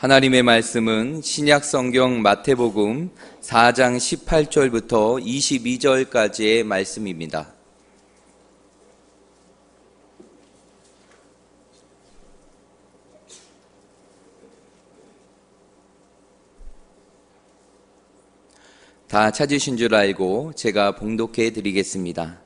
하나님의 말씀은 신약 성경 마태복음 4장 18절부터 22절까지의 말씀입니다. 다 찾으신 줄 알고 제가 봉독해 드리겠습니다.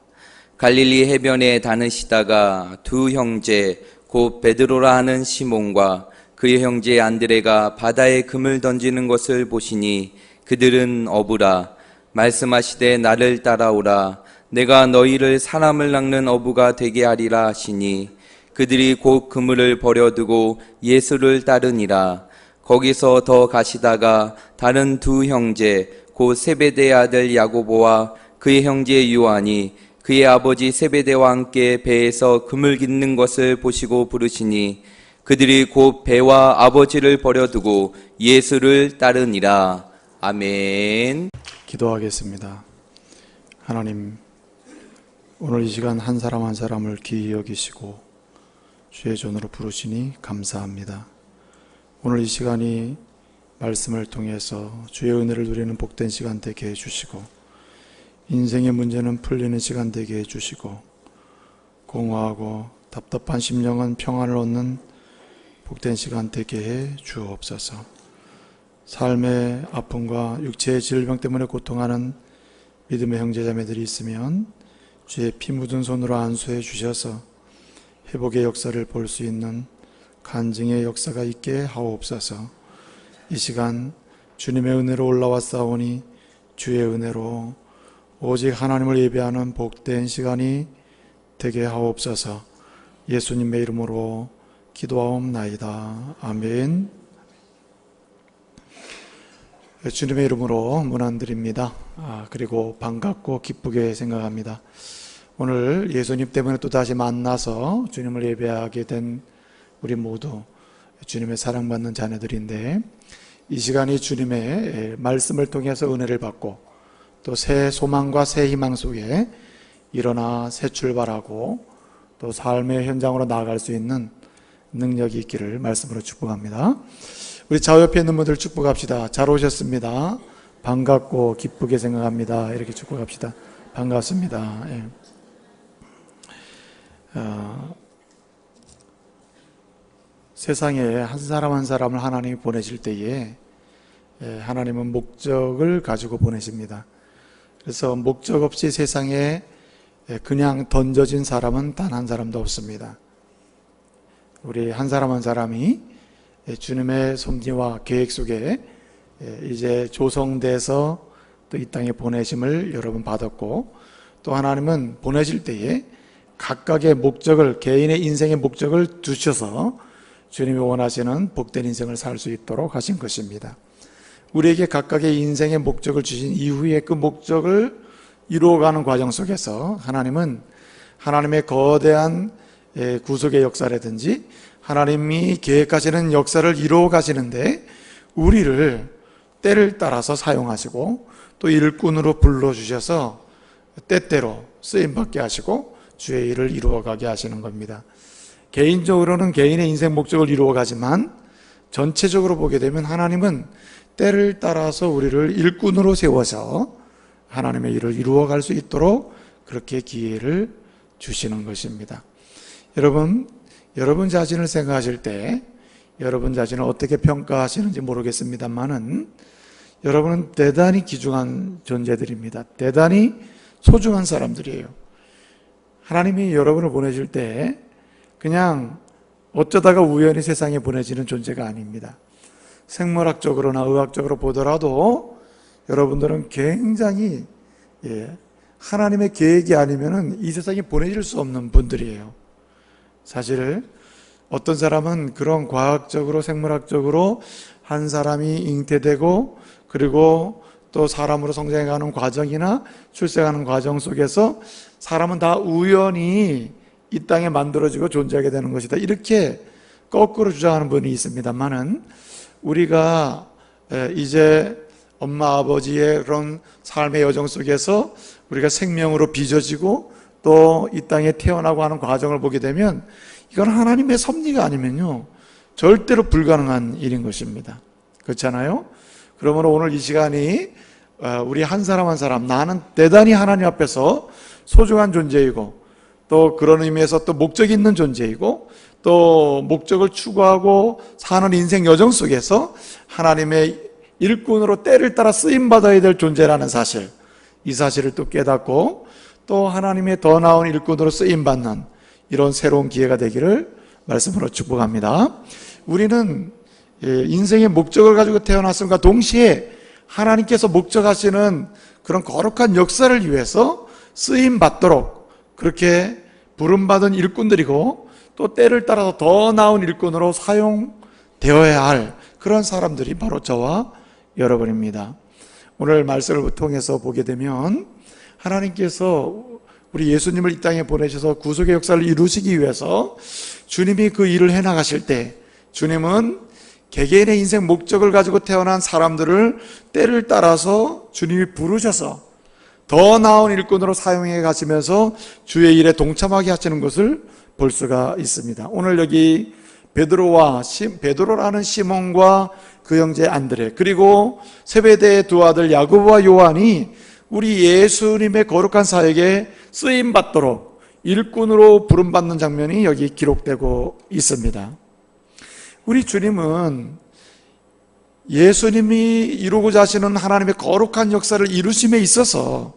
갈릴리 해변에 다니시다가 두 형제 곧 베드로라 하는 시몬과 그의 형제 안드레가 바다에 금을 던지는 것을 보시니 그들은 어부라. 말씀하시되 나를 따라오라. 내가 너희를 사람을 낚는 어부가 되게 하리라 하시니 그들이 곧 그물을 버려두고 예수를 따르니라. 거기서 더 가시다가 다른 두 형제 곧 세베대의 아들 야고보와 그의 형제 요한이 그의 아버지 세베대와 함께 배에서 그물 깃는 것을 보시고 부르시니 그들이 곧 배와 아버지를 버려두고 예수를 따르니라. 아멘. 기도하겠습니다. 하나님, 오늘 이 시간 한 사람 한 사람을 귀히 여기시고 주의 존으로 부르시니 감사합니다. 오늘 이 시간이 말씀을 통해서 주의 은혜를 누리는 복된 시간 되게 해주시고 인생의 문제는 풀리는 시간 되게 해주시고 공허하고 답답한 심령은 평안을 얻는 복된 시간 되게 해 주옵소서. 삶의 아픔과 육체의 질병 때문에 고통하는 믿음의 형제자매들이 있으면 주의 피 묻은 손으로 안수해 주셔서 회복의 역사를 볼 수 있는 간증의 역사가 있게 하옵소서. 이 시간 주님의 은혜로 올라왔사오니 주의 은혜로 오직 하나님을 예배하는 복된 시간이 되게 하옵소서. 예수님의 이름으로 기도하옵나이다. 아멘. 주님의 이름으로 문안드립니다. 그리고 반갑고 기쁘게 생각합니다. 오늘 예수님 때문에 또 다시 만나서 주님을 예배하게 된 우리 모두 주님의 사랑받는 자녀들인데, 이 시간이 주님의 말씀을 통해서 은혜를 받고 또 새 소망과 새 희망 속에 일어나 새 출발하고 또 삶의 현장으로 나아갈 수 있는 능력이 있기를 말씀으로 축복합니다. 우리 좌우옆에 있는 분들 축복합시다. 잘 오셨습니다. 반갑고 기쁘게 생각합니다. 이렇게 축복합시다. 반갑습니다. 예. 세상에 한 사람 한 사람을 하나님이 보내실 때에 하나님은 목적을 가지고 보내십니다. 그래서 목적 없이 세상에 그냥 던져진 사람은 단 한 사람도 없습니다. 우리 한 사람 한 사람이 주님의 섭리와 계획 속에 이제 조성돼서 또 이 땅에 보내심을 여러분 받았고, 또 하나님은 보내실 때에 각각의 목적을, 개인의 인생의 목적을 두셔서 주님이 원하시는 복된 인생을 살 수 있도록 하신 것입니다. 우리에게 각각의 인생의 목적을 주신 이후에 그 목적을 이루어가는 과정 속에서 하나님은 하나님의 거대한 구속의 역사라든지 하나님이 계획하시는 역사를 이루어 가시는데 우리를 때를 따라서 사용하시고 또 일꾼으로 불러주셔서 때때로 쓰임받게 하시고 주의 일을 이루어가게 하시는 겁니다. 개인적으로는 개인의 인생 목적을 이루어가지만 전체적으로 보게 되면 하나님은 때를 따라서 우리를 일꾼으로 세워서 하나님의 일을 이루어갈 수 있도록 그렇게 기회를 주시는 것입니다. 여러분 자신을 생각하실 때 여러분 자신을 어떻게 평가하시는지 모르겠습니다만은 여러분은 대단히 귀중한 존재들입니다. 대단히 소중한 사람들이에요. 하나님이 여러분을 보내실 때 그냥 어쩌다가 우연히 세상에 보내지는 존재가 아닙니다. 생물학적으로나 의학적으로 보더라도 여러분들은 굉장히 하나님의 계획이 아니면은 이 세상에 보내질 수 없는 분들이에요. 사실 어떤 사람은 그런 과학적으로 생물학적으로 한 사람이 잉태되고 그리고 또 사람으로 성장해가는 과정이나 출생하는 과정 속에서 사람은 다 우연히 이 땅에 만들어지고 존재하게 되는 것이다, 이렇게 거꾸로 주장하는 분이 있습니다만은 우리가 이제 엄마 아버지의 그런 삶의 여정 속에서 우리가 생명으로 빚어지고 또 이 땅에 태어나고 하는 과정을 보게 되면 이건 하나님의 섭리가 아니면요 절대로 불가능한 일인 것입니다. 그렇잖아요? 그러므로 오늘 이 시간이 우리 한 사람 한 사람, 나는 대단히 하나님 앞에서 소중한 존재이고, 또 그런 의미에서 또 목적이 있는 존재이고, 또 목적을 추구하고 사는 인생 여정 속에서 하나님의 일꾼으로 때를 따라 쓰임받아야 될 존재라는 사실, 이 사실을 또 깨닫고 또 하나님의 더 나은 일꾼으로 쓰임받는 이런 새로운 기회가 되기를 말씀으로 축복합니다. 우리는 인생의 목적을 가지고 태어났음과 동시에 하나님께서 목적하시는 그런 거룩한 역사를 위해서 쓰임받도록 그렇게 부름받은 일꾼들이고, 또 때를 따라서 더 나은 일꾼으로 사용되어야 할 그런 사람들이 바로 저와 여러분입니다. 오늘 말씀을 통해서 보게 되면 하나님께서 우리 예수님을 이 땅에 보내셔서 구속의 역사를 이루시기 위해서 주님이 그 일을 해나가실 때, 주님은 개개인의 인생 목적을 가지고 태어난 사람들을 때를 따라서 주님이 부르셔서 더 나은 일꾼으로 사용해 가시면서 주의 일에 동참하게 하시는 것을 볼 수가 있습니다. 오늘 여기 베드로라는 시몬과 그 형제 안드레, 그리고 세베대의 두 아들 야고보와 요한이 우리 예수님의 거룩한 사역에 쓰임받도록 일꾼으로 부름받는 장면이 여기 기록되고 있습니다. 우리 주님은 예수님이 이루고자 하시는 하나님의 거룩한 역사를 이루심에 있어서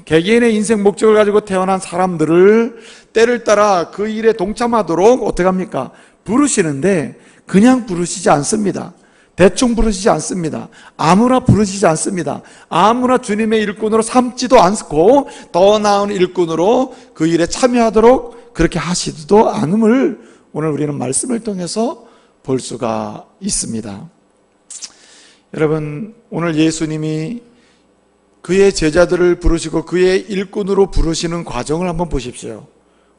개개인의 인생 목적을 가지고 태어난 사람들을 때를 따라 그 일에 동참하도록 어떻게 합니까? 부르시는데 그냥 부르시지 않습니다. 대충 부르시지 않습니다. 아무나 부르시지 않습니다. 아무나 주님의 일꾼으로 삼지도 않고 더 나은 일꾼으로 그 일에 참여하도록 그렇게 하시지도 않음을 오늘 우리는 말씀을 통해서 볼 수가 있습니다. 여러분, 오늘 예수님이 그의 제자들을 부르시고 그의 일꾼으로 부르시는 과정을 한번 보십시오.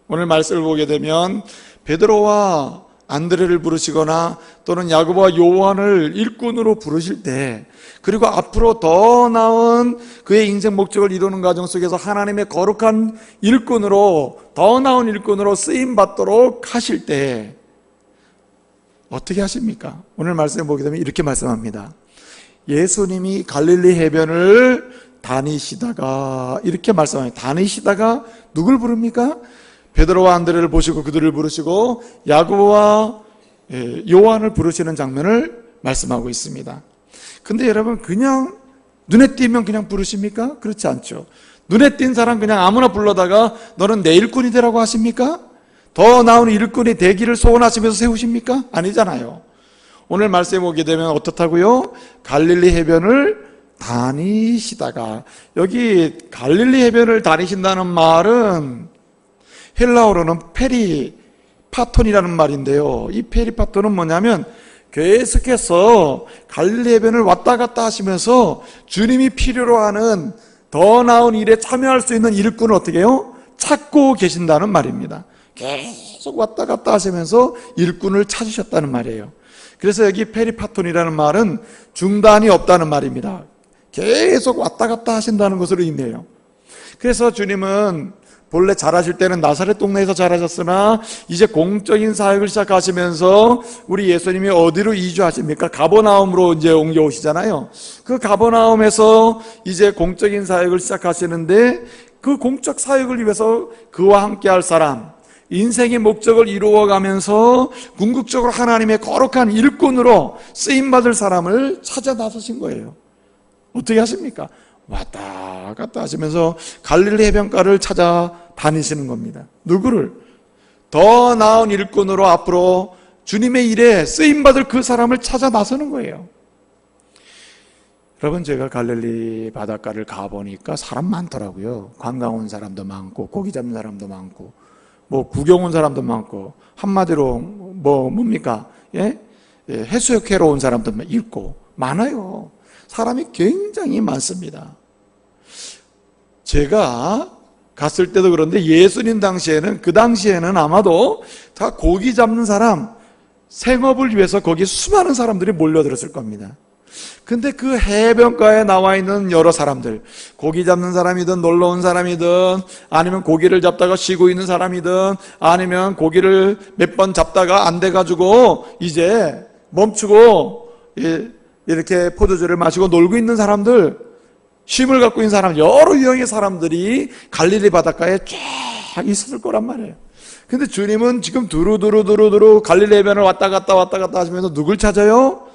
오늘 말씀을 보게 되면 베드로와 안드레를 부르시거나 또는 야고보와 요한을 일꾼으로 부르실 때, 그리고 앞으로 더 나은 그의 인생 목적을 이루는 과정 속에서 하나님의 거룩한 일꾼으로, 더 나은 일꾼으로 쓰임받도록 하실 때 어떻게 하십니까? 오늘 말씀을 보게 되면 이렇게 말씀합니다. 예수님이 갈릴리 해변을 다니시다가, 이렇게 말씀합니다. 다니시다가 누굴 부릅니까? 베드로와 안드레를 보시고 그들을 부르시고 야고보와 요한을 부르시는 장면을 말씀하고 있습니다. 근데 여러분, 그냥 눈에 띄면 그냥 부르십니까? 그렇지 않죠. 눈에 띈 사람 그냥 아무나 불러다가 너는 내 일꾼이 되라고 하십니까? 더 나은 일꾼이 되기를 소원하시면서 세우십니까? 아니잖아요. 오늘 말씀에 보게 되면 어떻다고요? 갈릴리 해변을 다니시다가, 여기 갈릴리 해변을 다니신다는 말은 헬라어로는 페리파톤이라는 말인데요. 이 페리파톤은 뭐냐면 계속해서 갈릴리 해변을 왔다 갔다 하시면서 주님이 필요로 하는 더 나은 일에 참여할 수 있는 일꾼을 어떻게 해요? 찾고 계신다는 말입니다. 계속 왔다 갔다 하시면서 일꾼을 찾으셨다는 말이에요. 그래서 여기 페리파톤이라는 말은 중단이 없다는 말입니다. 계속 왔다 갔다 하신다는 것으로 의미해요. 그래서 주님은 본래 잘하실 때는 나사렛 동네에서 잘하셨으나 이제 공적인 사역을 시작하시면서 우리 예수님이 어디로 이주하십니까? 가버나움으로 이제 옮겨오시잖아요. 그 가버나움에서 이제 공적인 사역을 시작하시는데, 그 공적 사역을 위해서 그와 함께 할 사람, 인생의 목적을 이루어가면서 궁극적으로 하나님의 거룩한 일꾼으로 쓰임받을 사람을 찾아 나서신 거예요. 어떻게 하십니까? 왔다 갔다 하시면서 갈릴리 해변가를 찾아 다니시는 겁니다. 누구를? 더 나은 일꾼으로 앞으로 주님의 일에 쓰임받을 그 사람을 찾아 나서는 거예요. 여러분, 제가 갈릴리 바닷가를 가보니까 사람 많더라고요. 관광 온 사람도 많고, 고기 잡는 사람도 많고, 뭐 구경 온 사람도 많고, 한마디로 뭡니까? 해수욕회로 온 사람도 있고 많아요. 사람이 굉장히 많습니다. 제가 갔을 때도 그런데 예수님 당시에는, 그 당시에는 아마도 다 고기 잡는 사람, 생업을 위해서 거기 수많은 사람들이 몰려들었을 겁니다. 근데 그 해변가에 나와 있는 여러 사람들, 고기 잡는 사람이든 놀러 온 사람이든 아니면 고기를 잡다가 쉬고 있는 사람이든 아니면 고기를 몇 번 잡다가 안 돼가지고 이제 멈추고 이렇게 포도주를 마시고 놀고 있는 사람들, 쉼을 갖고 있는 사람, 여러 유형의 사람들이 갈릴리 바닷가에 쫙 있었을 거란 말이에요. 근데 주님은 지금 두루두루 갈릴리 해변을 왔다 갔다 하시면서 누굴 찾아요?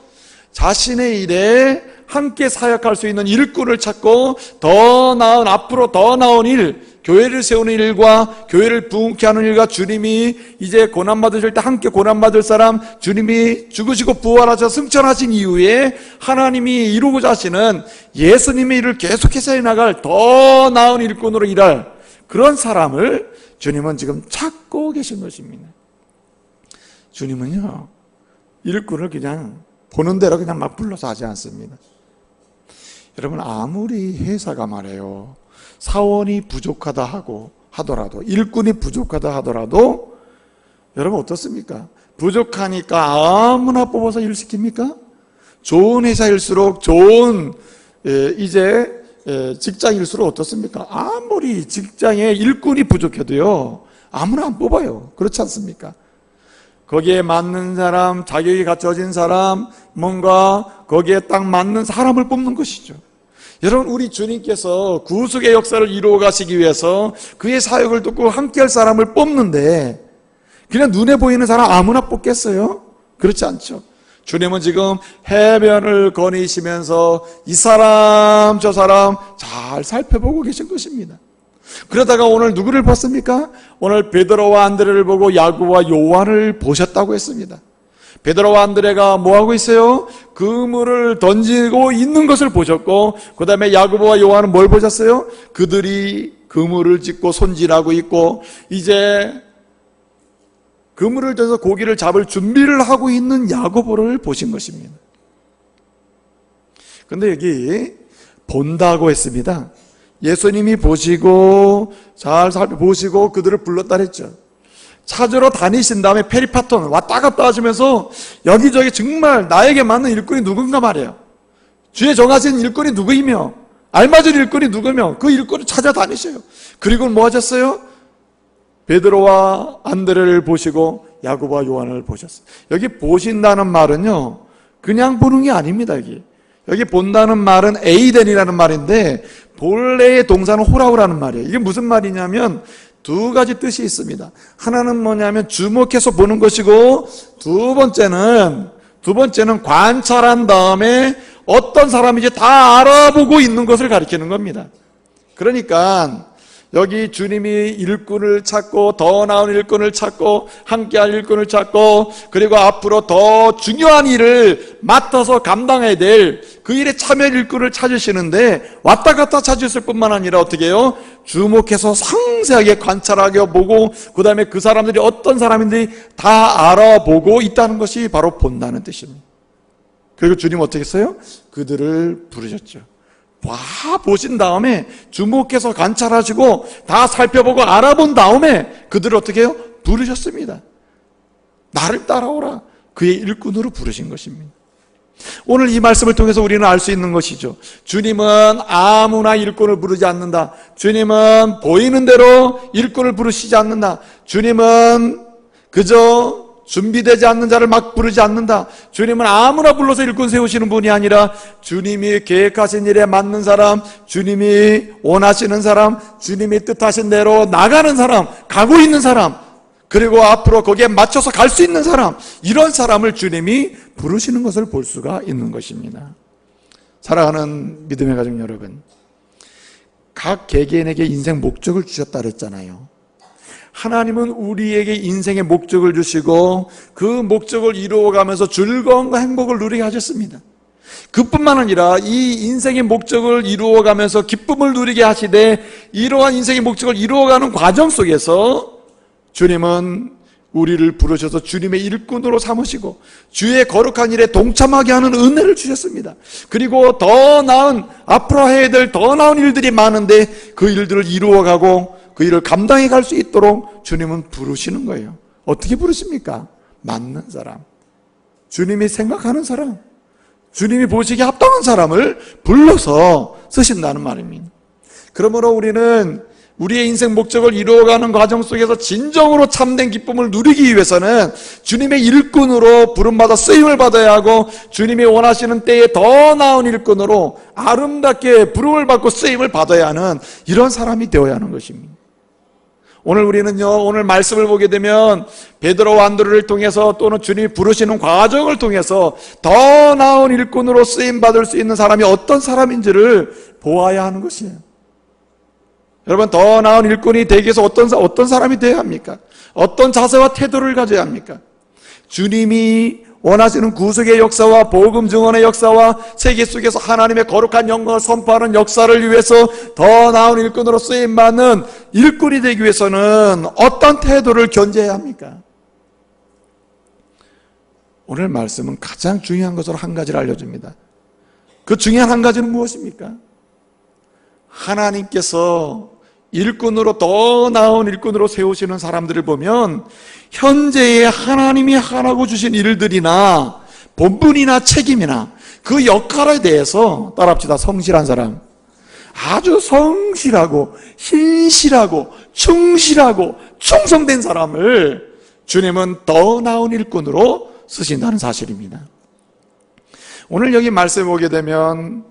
자신의 일에 함께 사역할 수 있는 일꾼을 찾고 더 나은, 앞으로 더 나은 일, 교회를 세우는 일과 교회를 부흥케 하는 일과 주님이 이제 고난받으실 때 함께 고난받을 사람, 주님이 죽으시고 부활하셔 승천하신 이후에 하나님이 이루고자 하시는 예수님의 일을 계속해서 해나갈 더 나은 일꾼으로 일할 그런 사람을 주님은 지금 찾고 계신 것입니다. 주님은요, 일꾼을 그냥 보는 대로 그냥 막 불러서 하지 않습니다. 여러분, 아무리 회사가 말해요, 사원이 부족하다 하더라도, 일꾼이 부족하다 하더라도, 여러분 어떻습니까? 부족하니까 아무나 뽑아서 일 시킵니까? 좋은 회사일수록 좋은 직장일수록 어떻습니까? 아무리 직장에 일꾼이 부족해도요, 아무나 안 뽑아요. 그렇지 않습니까? 거기에 맞는 사람, 자격이 갖춰진 사람, 뭔가 거기에 딱 맞는 사람을 뽑는 것이죠. 여러분, 우리 주님께서 구속의 역사를 이루어 가시기 위해서 그의 사역을 돕고 함께할 사람을 뽑는데 그냥 눈에 보이는 사람 아무나 뽑겠어요? 그렇지 않죠. 주님은 지금 해변을 거니시면서 이 사람 저 사람 잘 살펴보고 계신 것입니다. 그러다가 오늘 누구를 봤습니까? 오늘 베드로와 안드레를 보고 야고보와 요한을 보셨다고 했습니다. 베드로와 안드레가 뭐하고 있어요? 그물을 던지고 있는 것을 보셨고, 그 다음에 야고보와 요한은 뭘 보셨어요? 그들이 그물을 짚고 손질하고 있고 이제 그물을 던져서 고기를 잡을 준비를 하고 있는 야고보를 보신 것입니다. 근데 여기 본다고 했습니다. 예수님이 보시고 잘 살펴보시고 그들을 불렀다 그랬죠. 찾으러 다니신 다음에 페리파톤 왔다 갔다 하시면서 여기저기 정말 나에게 맞는 일꾼이 누군가 말이에요. 주에 정하신 일꾼이 누구이며 알맞은 일꾼이 누구며 그 일꾼을 찾아다니셔요. 그리고 뭐 하셨어요? 베드로와 안드레를 보시고 야고보와 요한을 보셨어요. 여기 보신다는 말은요, 그냥 보는 게 아닙니다. 여기 본다는 말은 에이덴이라는 말인데 본래의 동사는 호라우라는 말이에요. 이게 무슨 말이냐면 두 가지 뜻이 있습니다. 하나는 뭐냐면 주목해서 보는 것이고, 두 번째는 관찰한 다음에 어떤 사람인지 다 알아보고 있는 것을 가리키는 겁니다. 그러니까 여기 주님이 일꾼을 찾고 더 나은 일꾼을 찾고 함께할 일꾼을 찾고 그리고 앞으로 더 중요한 일을 맡아서 감당해야 될 그 일에 참여할 일꾼을 찾으시는데 왔다 갔다 찾으실 뿐만 아니라 어떻게 해요? 주목해서 상세하게 관찰하게 보고 그 다음에 그 사람들이 어떤 사람인지 다 알아보고 있다는 것이 바로 본다는 뜻입니다. 그리고 주님 어떻게 했어요? 그들을 부르셨죠. 보신 다음에 주목해서 관찰하시고 다 살펴보고 알아본 다음에 그들을 어떻게 해요? 부르셨습니다. 나를 따라오라. 그의 일꾼으로 부르신 것입니다. 오늘 이 말씀을 통해서 우리는 알 수 있는 것이죠. 주님은 아무나 일꾼을 부르지 않는다. 주님은 보이는 대로 일꾼을 부르시지 않는다. 주님은 그저 준비되지 않는 자를 막 부르지 않는다. 주님은 아무나 불러서 일꾼 세우시는 분이 아니라 주님이 계획하신 일에 맞는 사람, 주님이 원하시는 사람, 주님이 뜻하신 대로 나가는 사람, 가고 있는 사람, 그리고 앞으로 거기에 맞춰서 갈 수 있는 사람, 이런 사람을 주님이 부르시는 것을 볼 수가 있는 것입니다. 사랑하는 믿음의 가족 여러분, 각 개개인에게 인생 목적을 주셨다 그랬잖아요. 하나님은 우리에게 인생의 목적을 주시고 그 목적을 이루어가면서 즐거움과 행복을 누리게 하셨습니다. 그뿐만 아니라 이 인생의 목적을 이루어가면서 기쁨을 누리게 하시되 이러한 인생의 목적을 이루어가는 과정 속에서 주님은 우리를 부르셔서 주님의 일꾼으로 삼으시고 주의 거룩한 일에 동참하게 하는 은혜를 주셨습니다. 그리고 더 나은, 앞으로 해야 될 더 나은 일들이 많은데 그 일들을 이루어가고 그 일을 감당해 갈 수 있도록 주님은 부르시는 거예요. 어떻게 부르십니까? 맞는 사람, 주님이 생각하는 사람, 주님이 보시기에 합당한 사람을 불러서 쓰신다는 말입니다. 그러므로 우리는 우리의 인생 목적을 이루어가는 과정 속에서 진정으로 참된 기쁨을 누리기 위해서는 주님의 일꾼으로 부름받아 쓰임을 받아야 하고, 주님이 원하시는 때에 더 나은 일꾼으로 아름답게 부름을 받고 쓰임을 받아야 하는 이런 사람이 되어야 하는 것입니다. 오늘 우리는요, 오늘 말씀을 보게 되면 베드로와 안드레를 통해서, 또는 주님이 부르시는 과정을 통해서 더 나은 일꾼으로 쓰임 받을 수 있는 사람이 어떤 사람인지를 보아야 하는 것이에요. 여러분, 더 나은 일꾼이 되기 위해서 어떤 사람이 되어야 합니까? 어떤 자세와 태도를 가져야 합니까? 주님이 원하시는 구속의 역사와 복음 증언의 역사와 세계 속에서 하나님의 거룩한 영광을 선포하는 역사를 위해서 더 나은 일꾼으로 쓰임받는 일꾼이 되기 위해서는 어떤 태도를 견제해야 합니까? 오늘 말씀은 가장 중요한 것으로 한 가지를 알려줍니다. 그 중요한 한 가지는 무엇입니까? 하나님께서 일꾼으로, 더 나은 일꾼으로 세우시는 사람들을 보면 현재의 하나님이 하라고 주신 일들이나 본분이나 책임이나 그 역할에 대해서, 따라합시다, 성실한 사람, 아주 성실하고 신실하고 충실하고 충성된 사람을 주님은 더 나은 일꾼으로 쓰신다는 사실입니다. 오늘 여기 말씀에 보게 되면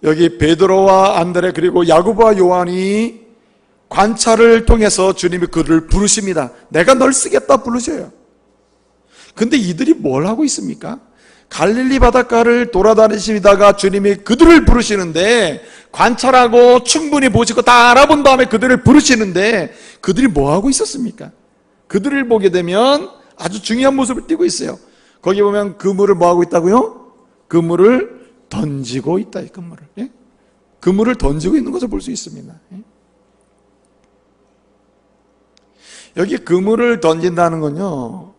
여기 베드로와 안드레 그리고 야고보와 요한이 관찰을 통해서 주님이 그들을 부르십니다. 내가 널 쓰겠다 부르셔요. 근데 이들이 뭘 하고 있습니까? 갈릴리 바닷가를 돌아다니시다가 주님이 그들을 부르시는데, 관찰하고 충분히 보시고 다 알아본 다음에 그들을 부르시는데 그들이 뭐 하고 있었습니까? 그들을 보게 되면 아주 중요한 모습을 띠고 있어요. 거기 보면 그물을 뭐 하고 있다고요? 그물을 던지고 있다. 그물을, 예? 그물을 던지고 있는 것을 볼 수 있습니다. 예? 여기 그물을 던진다는 건요,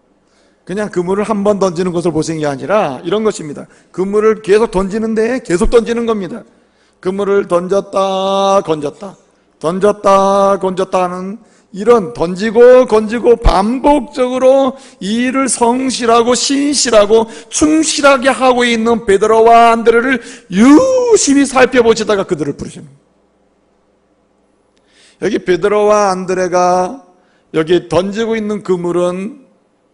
그냥 그물을 한 번 던지는 것을 보시는 게 아니라 이런 것입니다. 그물을 계속 던지는데 계속 던지는 겁니다. 그물을 던졌다 건졌다, 던졌다 건졌다 하는 이런 던지고 건지고 반복적으로 이 일을 성실하고 신실하고 충실하게 하고 있는 베드로와 안드레를 유심히 살펴보시다가 그들을 부르십니다. 여기 베드로와 안드레가 여기 던지고 있는 그물은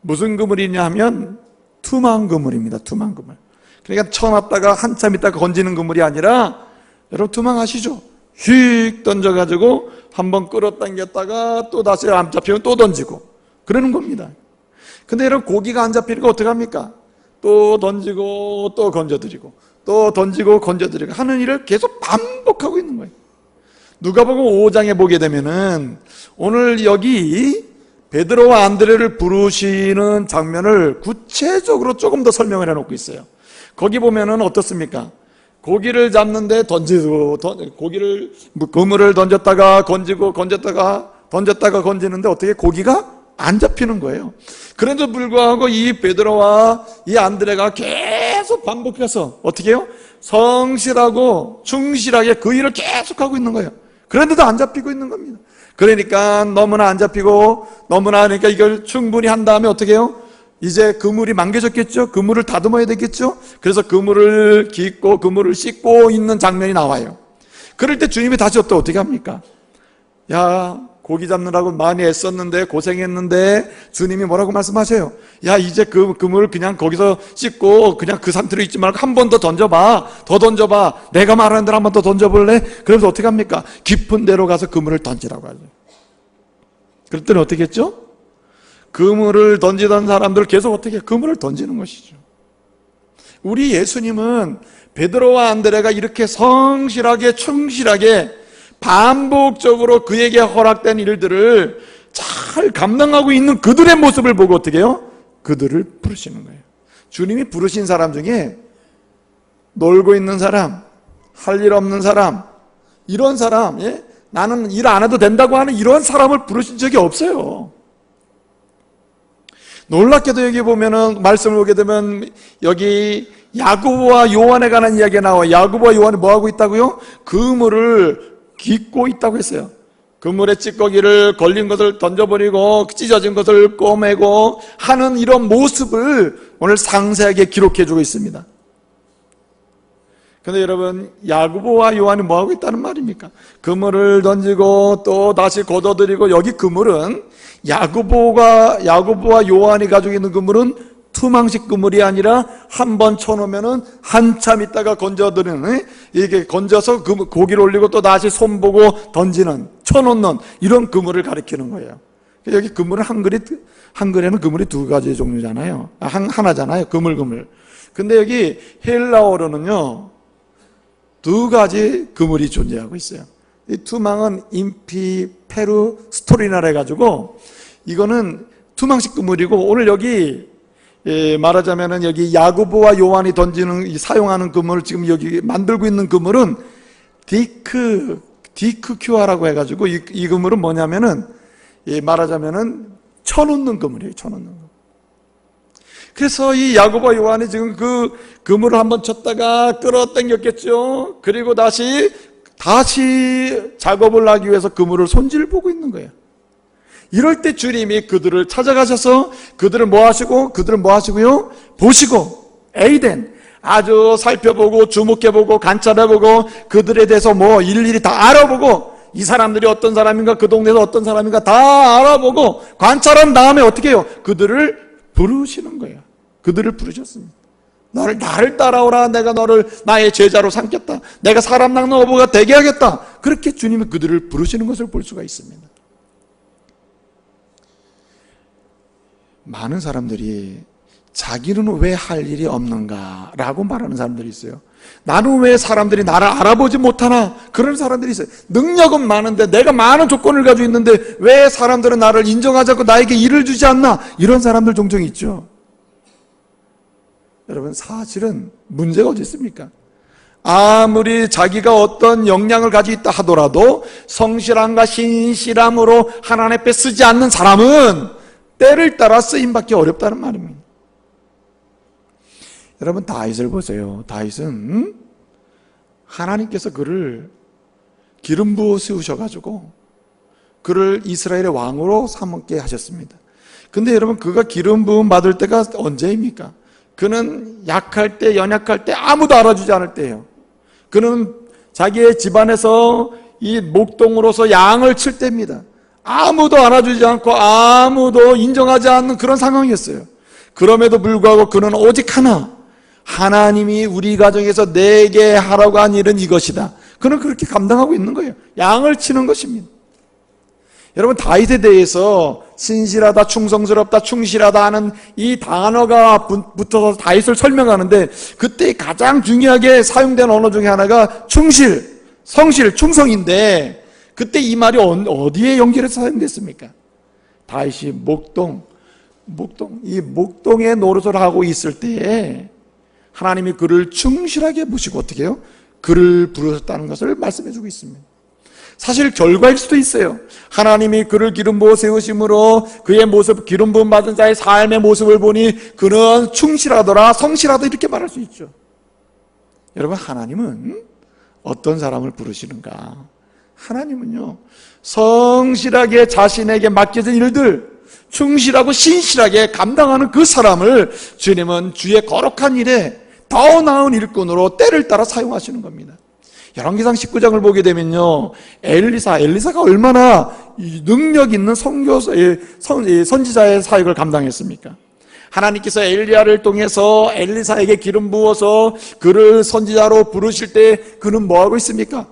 무슨 그물이냐 하면 투망 그물입니다. 투망 그물. 그러니까 쳐놨다가 한참 있다가 건지는 그물이 아니라, 여러분 투망 아시죠? 휙 던져가지고 한번 끌어당겼다가 또 다시 안 잡히면 또 던지고 그러는 겁니다. 근데 여러분, 고기가 안 잡히니까 어떻게 합니까? 또 던지고 또 건져드리고 또 던지고 건져드리고 하는 일을 계속 반복하고 있는 거예요. 누가복음 5장에 보게 되면은 오늘 여기 베드로와 안드레를 부르시는 장면을 구체적으로 조금 더 설명을 해놓고 있어요. 거기 보면은 어떻습니까? 고기를 잡는데 던지고, 그물을 던졌다가 건지고 건졌다가 던졌다가 건지는데 어떻게 고기가 안 잡히는 거예요. 그런데도 불구하고 이 베드로와 이 안드레가 계속 반복해서 어떻게 해요? 성실하고 충실하게 그 일을 계속하고 있는 거예요. 그런데도 안 잡히고 있는 겁니다. 그러니까 너무나 안 잡히고 너무나 하니까 이걸 충분히 한 다음에 어떻게 해요? 이제 그물이 망개졌겠죠? 그물을 다듬어야 되겠죠? 그래서 그물을 깃고 그물을 씻고 있는 장면이 나와요. 그럴 때 주님이 다시 어떻게 합니까? 야, 고기 잡느라고 많이 애썼는데 고생했는데, 주님이 뭐라고 말씀하세요? 야, 이제 그 그물을 그냥 거기서 씻고 그냥 그 상태로 있지 말고 한 번 더 던져봐. 더 던져봐. 내가 말하는 대로 한 번 더 던져볼래? 그래서 어떻게 합니까? 깊은 데로 가서 그물을 던지라고 하죠. 그럴 때는 어떻게 했죠? 그물을 던지던 사람들 계속 어떻게 그물을 던지는 것이죠. 우리 예수님은 베드로와 안드레가 이렇게 성실하게 충실하게 반복적으로 그에게 허락된 일들을 잘 감당하고 있는 그들의 모습을 보고 어떻게 해요? 그들을 부르시는 거예요. 주님이 부르신 사람 중에 놀고 있는 사람, 할 일 없는 사람, 이런 사람, 예? 나는 일 안 해도 된다고 하는 이런 사람을 부르신 적이 없어요. 놀랍게도 여기 보면은 말씀을 보게 되면 여기 야고보와 요한에 관한 이야기가 나와요. 야고보와 요한이 뭐 하고 있다고요? 그물을 깃고 있다고 했어요. 그물에 찌꺼기를 걸린 것을 던져버리고 찢어진 것을 꼬매고 하는 이런 모습을 오늘 상세하게 기록해주고 있습니다. 근데 여러분, 야고보와 요한이 뭐하고 있다는 말입니까? 그물을 던지고 또 다시 걷어들이고, 여기 그물은 야고보와 요한이 가지고 있는 그물은 투망식 그물이 아니라 한 번 쳐놓으면은 한참 있다가 건져드리는, 이게 건져서 고기를 올리고 또 다시 손보고 던지는, 쳐놓는 이런 그물을 가리키는 거예요. 여기 그물은 한글에는 그물이 두 가지 종류잖아요. 하나잖아요. 그물. 근데 여기 헬라어로는요, 두 가지 그물이 존재하고 있어요. 이 투망은 임피, 페루, 스토리나라 해가지고, 이거는 투망식 그물이고, 오늘 여기 말하자면은 여기 야고보와 요한이 사용하는 그물을 지금 여기 만들고 있는 그물은 디크큐아라고 해가지고, 이 그물은 뭐냐면은 말하자면은 쳐놓는 그물이에요. 쳐놓는 거. 그래서 이 야고보와 요한이 지금 그 그물을 한번 쳤다가 끌어당겼겠죠. 그리고 다시 작업을 하기 위해서 그물을 손질 보고 있는 거예요. 이럴 때 주님이 그들을 찾아가셔서 그들을 뭐 하시고요? 보시고, 에이덴, 아주 살펴보고, 주목해보고, 관찰해보고, 그들에 대해서 뭐 일일이 다 알아보고, 이 사람들이 어떤 사람인가, 그 동네에서 어떤 사람인가 다 알아보고, 관찰한 다음에 어떻게 해요? 그들을 부르시는 거예요. 그들을 부르셨습니다. 나를 따라오라. 내가 너를 나의 제자로 삼겠다. 내가 사람 낚는 어부가 되게 하겠다. 그렇게 주님이 그들을 부르시는 것을 볼 수가 있습니다. 많은 사람들이 자기는 왜 할 일이 없는가 라고 말하는 사람들이 있어요. 나는 왜 사람들이 나를 알아보지 못하나? 그런 사람들이 있어요. 능력은 많은데, 내가 많은 조건을 가지고 있는데 왜 사람들은 나를 인정하지 않고 나에게 일을 주지 않나? 이런 사람들 종종 있죠. 여러분, 사실은 문제가 어디 있습니까? 아무리 자기가 어떤 역량을 가지고 있다 하더라도 성실함과 신실함으로 하나님 앞에 쓰지 않는 사람은 때를 따라 쓰임받기 어렵다는 말입니다. 여러분, 다윗을 보세요. 다윗은 하나님께서 그를 기름 부어 세우셔가지고 그를 이스라엘의 왕으로 삼게 하셨습니다. 근데 여러분, 그가 기름 부음 받을 때가 언제입니까? 그는 약할 때, 연약할 때, 아무도 알아주지 않을 때예요. 그는 자기의 집안에서 이 목동으로서 양을 칠 때입니다. 아무도 알아주지 않고 아무도 인정하지 않는 그런 상황이었어요. 그럼에도 불구하고 그는 오직 하나님이 우리 가정에서 내게 하라고 한 일은 이것이다. 그는 그렇게 감당하고 있는 거예요. 양을 치는 것입니다. 여러분, 다윗에 대해서 신실하다, 충성스럽다, 충실하다 하는 이 단어가 붙어서 다윗을 설명하는데, 그때 가장 중요하게 사용된 언어 중에 하나가 충실, 성실, 충성인데, 그때 이 말이 어디에 연결해서 사용됐습니까? 다윗이 이 목동에 노릇을 하고 있을 때에 하나님이 그를 충실하게 보시고 어떻게 해요? 그를 부르셨다는 것을 말씀해 주고 있습니다. 사실 결과일 수도 있어요. 하나님이 그를 기름 부어 세우심으로 그의 모습, 기름 부음 받은 자의 삶의 모습을 보니 그는 충실하더라, 성실하다, 이렇게 말할 수 있죠. 여러분, 하나님은 어떤 사람을 부르시는가? 하나님은요, 성실하게 자신에게 맡겨진 일들, 충실하고 신실하게 감당하는 그 사람을 주님은 주의 거룩한 일에 더 나은 일꾼으로 때를 따라 사용하시는 겁니다. 열왕기상 19장을 보게 되면요, 엘리사가 얼마나 능력 있는 선지자의 사역을 감당했습니까? 하나님께서 엘리야를 통해서 엘리사에게 기름 부어서 그를 선지자로 부르실 때 그는 뭐하고 있습니까?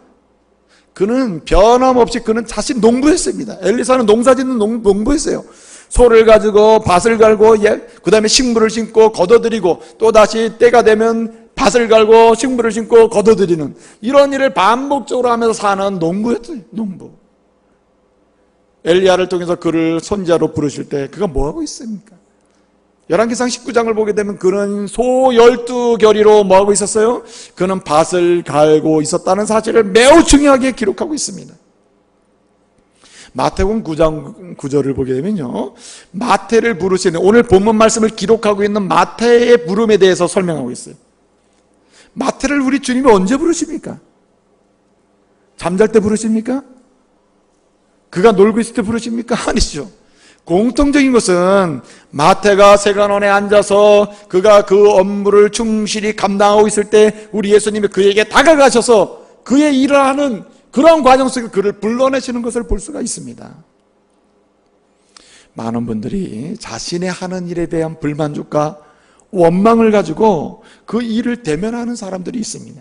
그는 변함없이 그는 자신 농부했습니다. 엘리사는 농사짓는 농부했어요. 소를 가지고 밭을 갈고, 그 다음에 식물을 심고 걷어들이고, 또 다시 때가 되면 밭을 갈고 식물을 심고 걷어들이는 이런 일을 반복적으로 하면서 사는 농부였어요. 농부. 엘리야를 통해서 그를 선지자로 부르실 때 그가 뭐하고 있습니까? 열왕기상 19장을 보게 되면 그는 소 12결의로 뭐하고 있었어요? 그는 밭을 갈고 있었다는 사실을 매우 중요하게 기록하고 있습니다. 마태복음 9장 9절을 보게 되면요, 마태를 부르시는, 오늘 본문 말씀을 기록하고 있는 마태의 부름에 대해서 설명하고 있어요. 마태를 우리 주님이 언제 부르십니까? 잠잘 때 부르십니까? 그가 놀고 있을 때 부르십니까? 아니죠. 공통적인 것은 마태가 세관원에 앉아서 그가 그 업무를 충실히 감당하고 있을 때 우리 예수님이 그에게 다가가셔서 그의 일을 하는 그런 과정 속에 그를 불러내시는 것을 볼 수가 있습니다. 많은 분들이 자신의 하는 일에 대한 불만족과 원망을 가지고 그 일을 대면하는 사람들이 있습니다.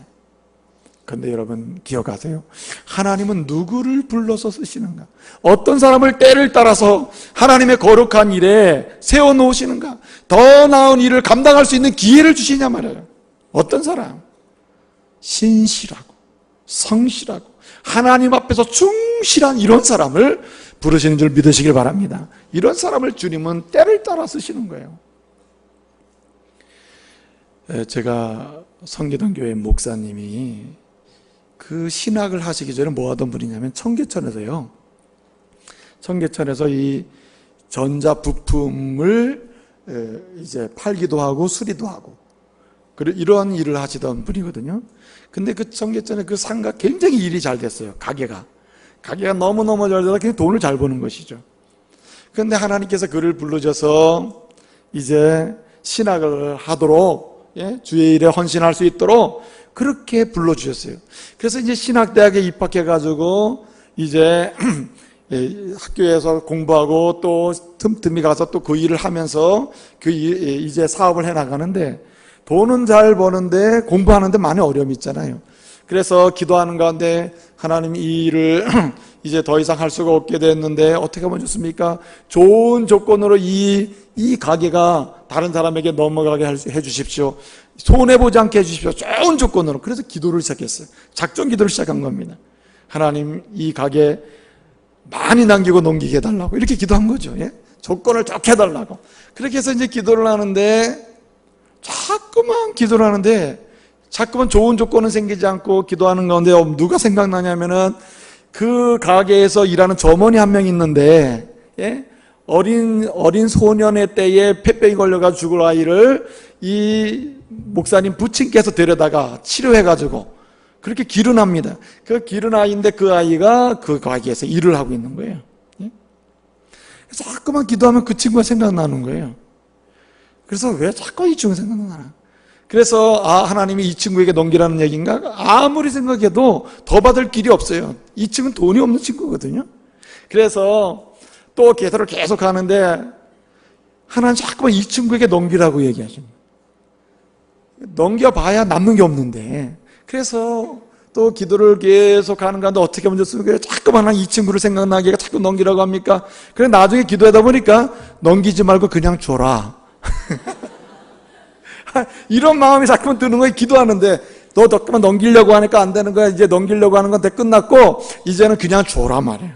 그런데 여러분 기억하세요. 하나님은 누구를 불러서 쓰시는가? 어떤 사람을 때를 따라서 하나님의 거룩한 일에 세워놓으시는가? 더 나은 일을 감당할 수 있는 기회를 주시냐 말이에요. 어떤 사람? 신실하고 성실하고 하나님 앞에서 충실한 이런 사람을 부르시는 줄 믿으시길 바랍니다. 이런 사람을 주님은 때를 따라 쓰시는 거예요. 제가 성기동 교회 목사님이 그 신학을 하시기 전에 뭐 하던 분이냐면 청계천에서요. 청계천에서 이 전자 부품을 이제 팔기도 하고 수리도 하고 이런 일을 하시던 분이거든요. 근데 그 청계천에 그 상가 굉장히 일이 잘 됐어요. 가게가 너무너무 잘 돼서 그냥 돈을 잘 버는 것이죠. 그런데 하나님께서 그를 불러줘서 이제 신학을 하도록 주의 일에 헌신할 수 있도록 그렇게 불러주셨어요. 그래서 이제 신학대학에 입학해가지고 이제 학교에서 공부하고 또 틈틈이 가서 또 그 일을 하면서 이제 사업을 해나가는데 돈은 잘 버는데 공부하는데 많이 어려움이 있잖아요. 그래서 기도하는 가운데 하나님 이 일을 이제 더 이상 할 수가 없게 됐는데 어떻게 하면 좋습니까? 좋은 조건으로 이 가게가 다른 사람에게 넘어가게 해주십시오. 손해보지 않게 해주십시오. 좋은 조건으로. 그래서 기도를 시작했어요. 작전 기도를 시작한 겁니다. 하나님 이 가게 많이 남기고 넘기게 해달라고 이렇게 기도한 거죠. 조건을 좋게 해달라고. 그렇게 해서 이제 기도를 하는데 자꾸만 기도를 하는데 자꾸만 좋은 조건은 생기지 않고 기도하는 가운데 누가 생각나냐면은 그 가게에서 일하는 점원이 한 명 있는데 어린 소년의 때에 폐병이 걸려가지고 죽을 아이를 이 목사님 부친께서 데려다가 치료해가지고 그렇게 기른 아입니다. 그 기른 아이인데 그 아이가 그 가게에서 일을 하고 있는 거예요. 그래서 자꾸만 기도하면 그 친구가 생각나는 거예요. 그래서 왜 자꾸 이 친구가 생각나나? 그래서 하나님이 이 친구에게 넘기라는 얘기인가? 아무리 생각해도 더 받을 길이 없어요. 이 친구는 돈이 없는 친구거든요. 그래서 또 기도를 계속 하는데 하나님 자꾸만 이 친구에게 넘기라고 얘기하십니다. 넘겨봐야 남는 게 없는데 그래서 또 기도를 계속 하는 가운데 어떻게 하면 좋습니까? 자꾸만 이 친구를 생각나게 자꾸 넘기라고 합니까? 그래 나중에 기도하다 보니까 넘기지 말고 그냥 줘라. 이런 마음이 자꾸만 드는 거예요. 기도하는데 너 자꾸만 넘기려고 하니까 안 되는 거야. 이제 넘기려고 하는 건 다 끝났고 이제는 그냥 줘라 말이에요.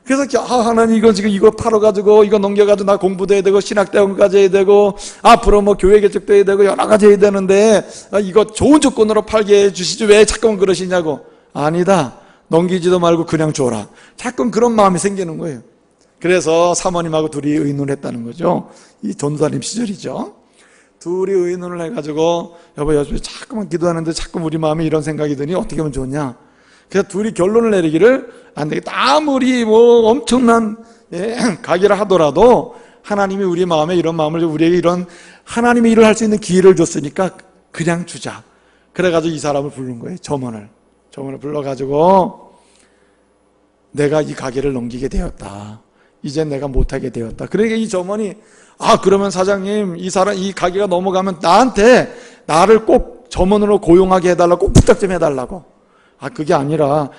그래서 하나님 이거 팔아가지고 이거 넘겨가지고 나 공부도 해야 되고 신학대학원까지 해야 되고 앞으로 뭐 교회 개척도 해야 되고 여러 가지 해야 되는데 이거 좋은 조건으로 팔게 해주시지 왜 자꾸만 그러시냐고. 아니다. 넘기지도 말고 그냥 줘라. 자꾸만 그런 마음이 생기는 거예요. 그래서 사모님하고 둘이 의논을 했다는 거죠. 이 전도사님 시절이죠. 둘이 의논을 해가지고 여보 자꾸만 기도하는데 자꾸 우리 마음에 이런 생각이 드니 어떻게 하면 좋냐. 그래서 둘이 결론을 내리기를 안 되겠다. 아무리 뭐 엄청난 가게를 하더라도 하나님이 우리 마음에 이런 마음을 우리에게 이런 하나님의 일을 할 수 있는 기회를 줬으니까 그냥 주자. 그래가지고 이 사람을 부른 거예요. 점원을 불러가지고 내가 이 가게를 넘기게 되었다. 이제 내가 못하게 되었다. 그러니까 이 점원이 그러면 사장님 이 가게가 넘어가면 나를 꼭 점원으로 고용하게 해달라고 꼭 부탁 좀 해달라고. 그게 아니라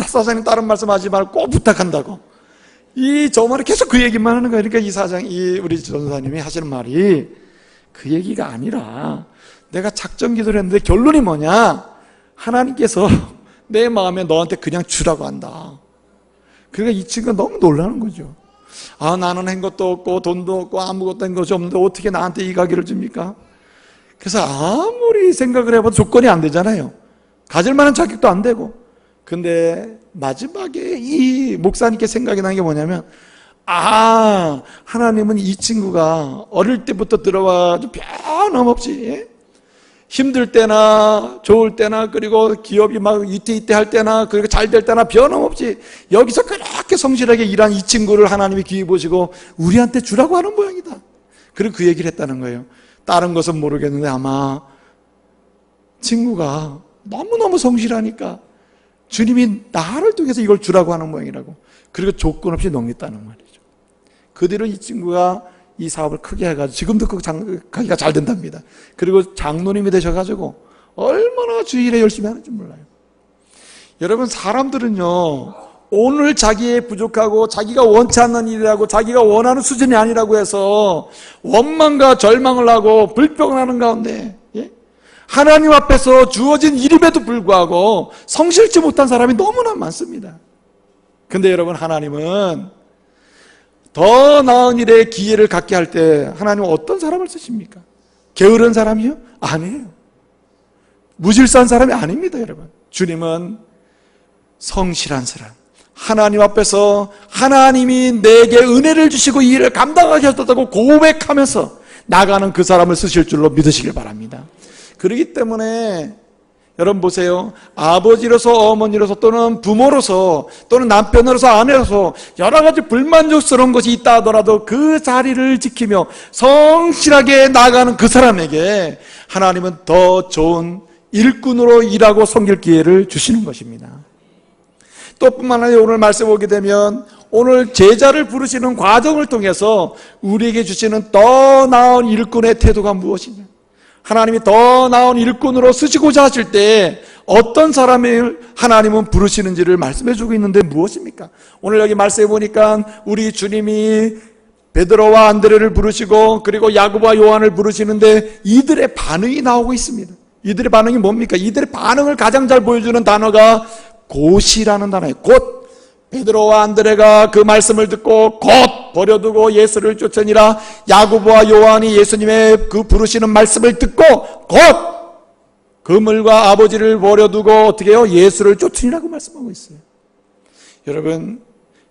사장님 다른 말씀하지 말고 꼭 부탁한다고. 이 점원이 계속 그 얘기만 하는 거예요. 그러니까 우리 전도사님이 하시는 말이 그 얘기가 아니라 내가 작전 기도를 했는데 결론이 뭐냐? 하나님께서 내 마음에 너한테 그냥 주라고 한다. 그러니까 이 친구가 너무 놀라는 거죠. 나는 한 것도 없고 돈도 없고 아무것도 한 것이 없는데 어떻게 나한테 이 가게를 줍니까? 그래서 아무리 생각을 해봐도 조건이 안 되잖아요. 가질 만한 자격도 안 되고. 근데 마지막에 이 목사님께 생각이 나는 게 뭐냐면 하나님은 이 친구가 어릴 때부터 들어와도 변함없이 힘들 때나 좋을 때나, 그리고 기업이 막 이때 할 때나, 그리고 잘 될 때나 변함없이 여기서 그렇게 성실하게 일한 이 친구를 하나님이 귀히 보시고 우리한테 주라고 하는 모양이다. 그리고 그 얘기를 했다는 거예요. 다른 것은 모르겠는데 아마 친구가 너무너무 성실하니까 주님이 나를 통해서 이걸 주라고 하는 모양이라고. 그리고 조건 없이 넘겼다는 말이죠. 그 뒤로 이 친구가 이 사업을 크게 해가지고 지금도 가기가 잘 된답니다. 그리고 장로님이 되셔가지고 얼마나 주일에 열심히 하는지 몰라요. 여러분, 사람들은요, 오늘 자기의 부족하고 자기가 원치 않는 일이라고, 자기가 원하는 수준이 아니라고 해서 원망과 절망을 하고 불평하는 가운데, 하나님 앞에서 주어진 일임에도 불구하고 성실치 못한 사람이 너무나 많습니다. 근데 여러분, 하나님은 더 나은 일에 기회를 갖게 할 때 하나님은 어떤 사람을 쓰십니까? 게으른 사람이요? 아니에요. 무질서한 사람이 아닙니다, 여러분. 주님은 성실한 사람, 하나님 앞에서 하나님이 내게 은혜를 주시고 이 일을 감당하게 하셨다고 고백하면서 나가는 그 사람을 쓰실 줄로 믿으시길 바랍니다. 그렇기 때문에 여러분 보세요. 아버지로서, 어머니로서, 또는 부모로서, 또는 남편으로서, 아내로서 여러 가지 불만족스러운 것이 있다 하더라도 그 자리를 지키며 성실하게 나가는 그 사람에게 하나님은 더 좋은 일꾼으로 일하고 섬길 기회를 주시는 것입니다. 또 뿐만 아니라 오늘 말씀 보게 되면 오늘 제자를 부르시는 과정을 통해서 우리에게 주시는 더 나은 일꾼의 태도가 무엇이냐, 하나님이 더 나은 일꾼으로 쓰시고자 하실 때 어떤 사람을 하나님은 부르시는지를 말씀해 주고 있는데 무엇입니까? 오늘 여기 말씀해 보니까 우리 주님이 베드로와 안드레를 부르시고 그리고 야고보와 요한을 부르시는데 이들의 반응이 나오고 있습니다. 이들의 반응이 뭡니까? 이들의 반응을 가장 잘 보여주는 단어가 곧이라는 단어예요. 곧. 베드로와 안드레가 그 말씀을 듣고 곧 버려두고 예수를 쫓으니라. 야고보와 요한이 예수님의 그 부르시는 말씀을 듣고 곧 그물과 아버지를 버려두고 어떻게 해요? 예수를 쫓으니라고 말씀하고 있어요. 여러분,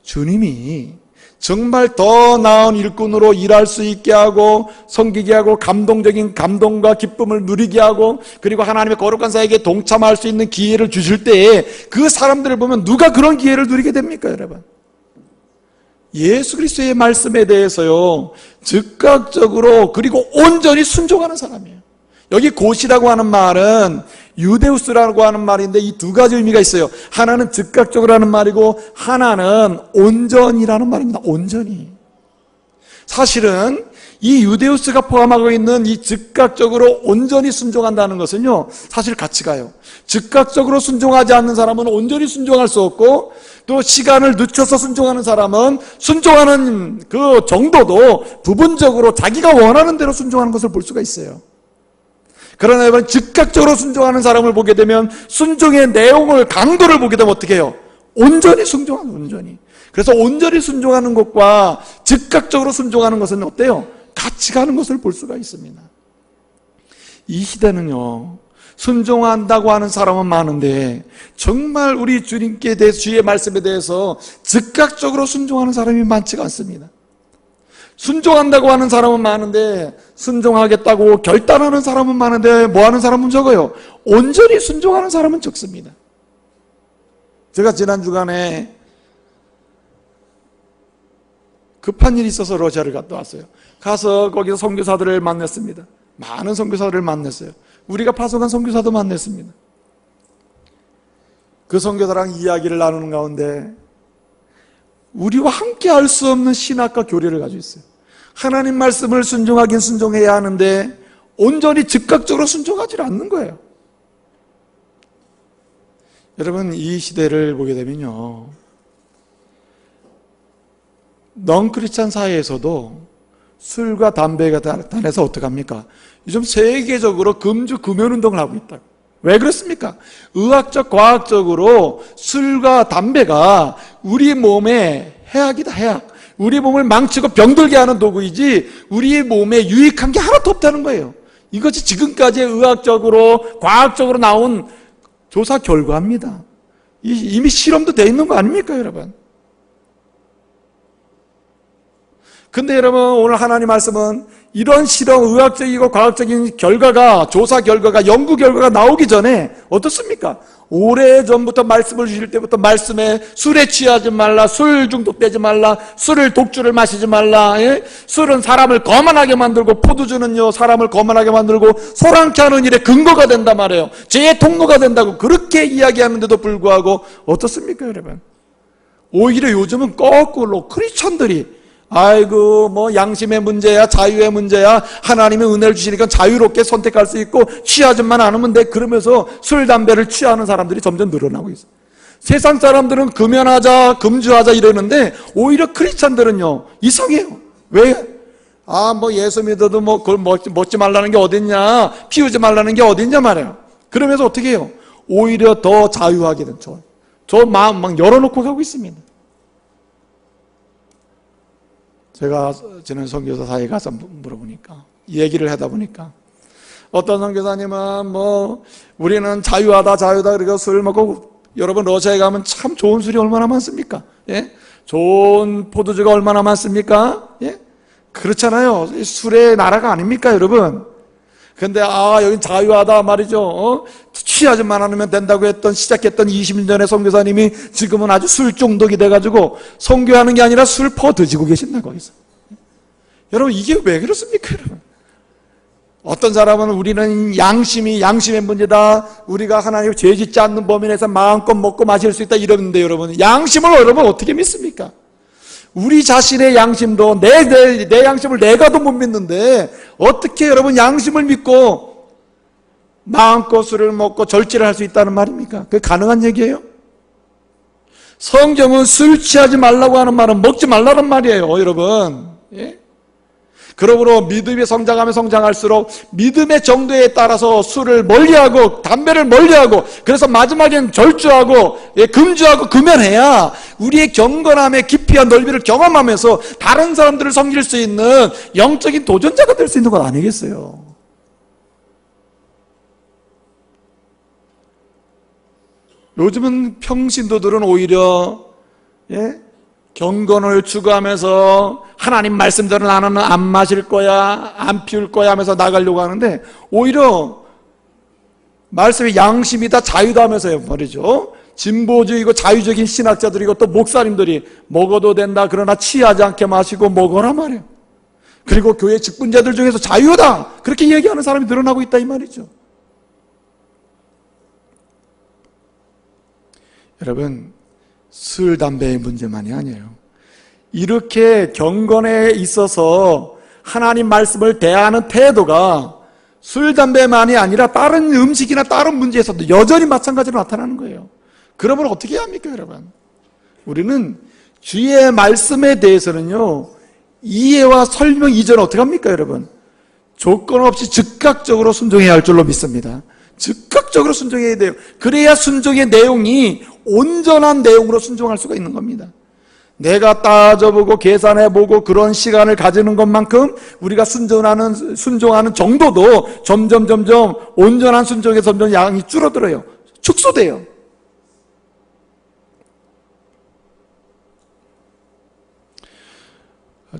주님이 정말 더 나은 일꾼으로 일할 수 있게 하고 섬기게 하고 감동적인 감동과 기쁨을 누리게 하고 그리고 하나님의 거룩한 사역에 동참할 수 있는 기회를 주실 때에 그 사람들을 보면 누가 그런 기회를 누리게 됩니까, 여러분? 예수 그리스도의 말씀에 대해서요, 즉각적으로 그리고 온전히 순종하는 사람이에요. 여기 곧이라고 하는 말은 유데우스라고 하는 말인데 이 두 가지 의미가 있어요. 하나는 즉각적으로 하는 말이고 하나는 온전이라는 말입니다. 온전히. 사실은 이 유데우스가 포함하고 있는 이 즉각적으로 온전히 순종한다는 것은요, 사실 같이 가요. 즉각적으로 순종하지 않는 사람은 온전히 순종할 수 없고 또 시간을 늦춰서 순종하는 사람은 순종하는 그 정도도 부분적으로 자기가 원하는 대로 순종하는 것을 볼 수가 있어요. 그러나 여러분, 즉각적으로 순종하는 사람을 보게 되면 순종의 내용을, 강도를 보게 되면 어떻게 해요? 온전히 순종하는, 온전히. 그래서 온전히 순종하는 것과 즉각적으로 순종하는 것은 어때요? 같이 가는 것을 볼 수가 있습니다. 이 시대는요, 순종한다고 하는 사람은 많은데 정말 우리 주님께 대해서, 주의 말씀에 대해서 즉각적으로 순종하는 사람이 많지가 않습니다. 순종한다고 하는 사람은 많은데 순종하겠다고 결단하는 사람은 많은데 뭐하는 사람은 적어요. 온전히 순종하는 사람은 적습니다. 제가 지난 주간에 급한 일이 있어서 러시아를 갔다 왔어요. 가서 거기서 선교사들을 만났습니다. 많은 선교사들을 만났어요. 우리가 파송한 선교사도 만났습니다. 그 선교사랑 이야기를 나누는 가운데 우리와 함께 할 수 없는 신학과 교리를 가지고 있어요. 하나님 말씀을 순종하긴 순종해야 하는데 온전히 즉각적으로 순종하지 않는 거예요. 여러분, 이 시대를 보게 되면요, 넌크리스찬 사회에서도 술과 담배가 단해서 어떡합니까? 요즘 세계적으로 금주 금연운동을 하고 있다. 왜 그렇습니까? 의학적, 과학적으로 술과 담배가 우리 몸에 해악이다, 해악. 우리 몸을 망치고 병들게 하는 도구이지 우리의 몸에 유익한 게 하나도 없다는 거예요. 이것이 지금까지 의학적으로, 과학적으로 나온 조사 결과입니다. 이미 실험도 돼 있는 거 아닙니까, 여러분? 근데 여러분, 오늘 하나님 말씀은 이런 실험, 의학적이고 과학적인 결과가, 조사 결과가, 연구 결과가 나오기 전에 어떻습니까? 오래전부터 말씀을 주실 때부터 말씀에 술에 취하지 말라, 술 중독되지 말라, 술을 독주를 마시지 말라, 예? 술은 사람을 거만하게 만들고 포도주는요 사람을 거만하게 만들고 소란케 하는 일에 근거가 된단 말이에요. 죄의 통로가 된다고 그렇게 이야기하는데도 불구하고 어떻습니까 여러분? 오히려 요즘은 거꾸로 크리스천들이 아이고 뭐 양심의 문제야, 자유의 문제야, 하나님의 은혜를 주시니까 자유롭게 선택할 수 있고 취하지만 않으면 돼, 그러면서 술, 담배를 취하는 사람들이 점점 늘어나고 있어요. 세상 사람들은 금연하자, 금주하자 이러는데 오히려 크리스찬들은요 이상해요. 왜? 뭐 예수 믿어도 뭐 그걸 먹지 말라는 게 어딨냐, 피우지 말라는 게 어딨냐 말이에요. 그러면서 어떻게 해요? 오히려 더 자유하게 된 저 마음 막 열어놓고 가고 있습니다. 제가 지난 선교사 사이에 가서 물어보니까, 얘기를 하다 보니까 어떤 선교사님은 뭐 우리는 자유하다 그리고 술 먹고, 여러분 러시아에 가면 참 좋은 술이 얼마나 많습니까? 예? 좋은 포도주가 얼마나 많습니까? 예? 그렇잖아요. 술의 나라가 아닙니까 여러분? 근데 여긴 자유하다 말이죠. 취하지만 않으면 된다고 시작했던 20년 전의 선교사님이 지금은 아주 술 중독이 돼가지고 선교하는 게 아니라 술 퍼드시고 계신다 거기서. 여러분 이게 왜 그렇습니까 여러분? 어떤 사람은 우리는 양심의 문제다, 우리가 하나님 죄 짓지 않는 범위 내에서 마음껏 먹고 마실 수 있다 이러는데, 여러분 양심을 여러분 어떻게 믿습니까? 우리 자신의 양심도 내 양심을 내가도 못 믿는데 어떻게 여러분 양심을 믿고 마음껏 술을 먹고 절제를 할 수 있다는 말입니까? 그게 가능한 얘기예요? 성경은 술 취하지 말라고 하는 말은 먹지 말라는 말이에요 여러분. 예? 그러므로 믿음이 성장하면 성장할수록 믿음의 정도에 따라서 술을 멀리하고 담배를 멀리하고, 그래서 마지막엔 절주하고 금주하고 금연해야 우리의 경건함의 깊이와 넓이를 경험하면서 다른 사람들을 섬길 수 있는 영적인 도전자가 될 수 있는 것 아니겠어요? 요즘은 평신도들은 오히려 경건을 추구하면서 하나님 말씀대로 나는 안 마실 거야, 안 피울 거야 하면서 나가려고 하는데, 오히려 말씀이 양심이다, 자유다 하면서 말이죠, 진보주의고 자유적인 신학자들이고 또 목사님들이 먹어도 된다, 그러나 취하지 않게 마시고 먹어라 말이에요. 그리고 교회 직분자들 중에서 자유다 그렇게 얘기하는 사람이 늘어나고 있다 이 말이죠. 여러분, 술, 담배의 문제만이 아니에요. 이렇게 경건에 있어서 하나님 말씀을 대하는 태도가 술, 담배만이 아니라 다른 음식이나 다른 문제에서도 여전히 마찬가지로 나타나는 거예요. 그러면 어떻게 해야 합니까 여러분? 우리는 주의 말씀에 대해서는요 이해와 설명 이전에 어떻게 합니까 여러분? 조건 없이 즉각적으로 순종해야 할 줄로 믿습니다. 즉각적으로 순종해야 돼요. 그래야 순종의 내용이 온전한 내용으로 순종할 수가 있는 겁니다. 내가 따져보고 계산해보고 그런 시간을 가지는 것만큼 우리가 순종하는 정도도 점점 온전한 순종의 점점 양이 줄어들어요. 축소돼요.